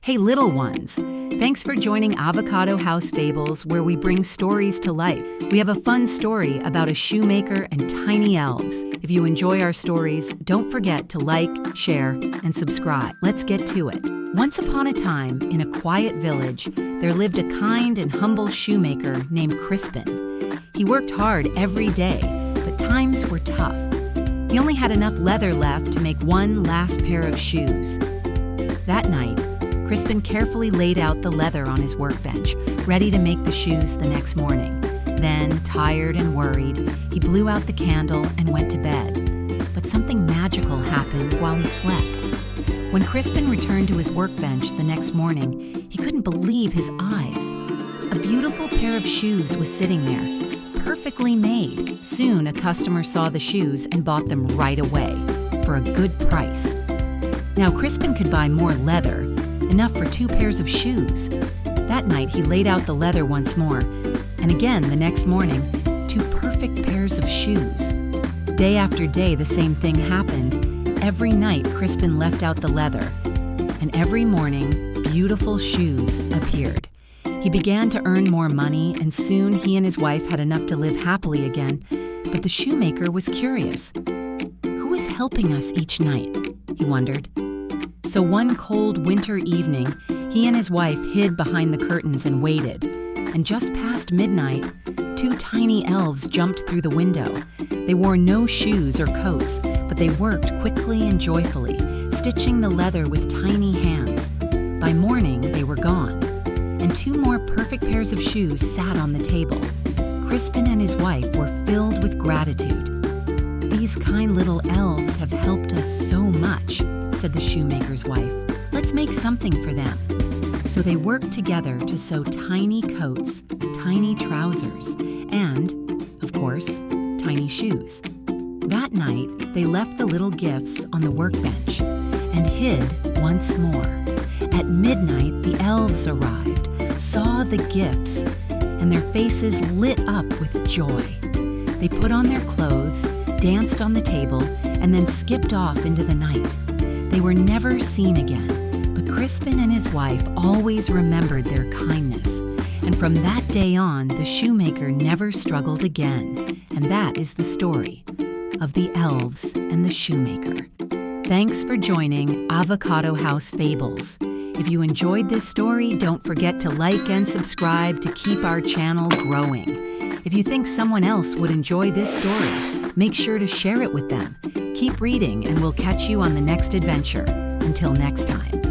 Hey, little ones. Thanks for joining Avocado House Fables, where we bring stories to life. We have a fun story about a shoemaker and tiny elves. If you enjoy our stories, don't forget to like, share, and subscribe. Let's get to it. Once upon a time, in a quiet village, there lived a kind and humble shoemaker named Crispin. He worked hard every day, but times were tough. He only had enough leather left to make one last pair of shoes. That night, Crispin carefully laid out the leather on his workbench, ready to make the shoes the next morning. Then, tired and worried, he blew out the candle and went to bed. But something magical happened while he slept. When Crispin returned to his workbench the next morning, he couldn't believe his eyes. A beautiful pair of shoes was sitting there, perfectly made. Soon, a customer saw the shoes and bought them right away, for a good price. Now, Crispin could buy more leather, enough for 2 pairs of shoes. That night, he laid out the leather once more, and again the next morning, 2 perfect pairs of shoes. Day after day, the same thing happened. Every night, Crispin left out the leather, and every morning, beautiful shoes appeared. He began to earn more money, and soon he and his wife had enough to live happily again. But the shoemaker was curious. Who was helping us each night? He wondered. So one cold winter evening, he and his wife hid behind the curtains and waited. And just past midnight, 2 tiny elves jumped through the window. They wore no shoes or coats, but they worked quickly and joyfully, stitching the leather with tiny hands. By morning, they were gone, and 2 more perfect pairs of shoes sat on the table. Crispin and his wife were filled with gratitude. "These kind little elves have helped us so much," said the shoemaker's wife. "Let's make something for them." So they worked together to sew tiny coats, tiny trousers, and, of course, tiny shoes. That night, they left the little gifts on the workbench and hid once more. At midnight, the elves arrived, saw the gifts, and their faces lit up with joy. They put on their clothes, danced on the table, and then skipped off into the night. They were never seen again, but Crispin and his wife always remembered their kindness. And from that day on, the shoemaker never struggled again. And that is the story of the elves and the shoemaker. Thanks for joining Avocado House Fables. If you enjoyed this story, don't forget to like and subscribe to keep our channel growing. If you think someone else would enjoy this story, make sure to share it with them. Keep reading, and we'll catch you on the next adventure. Until next time.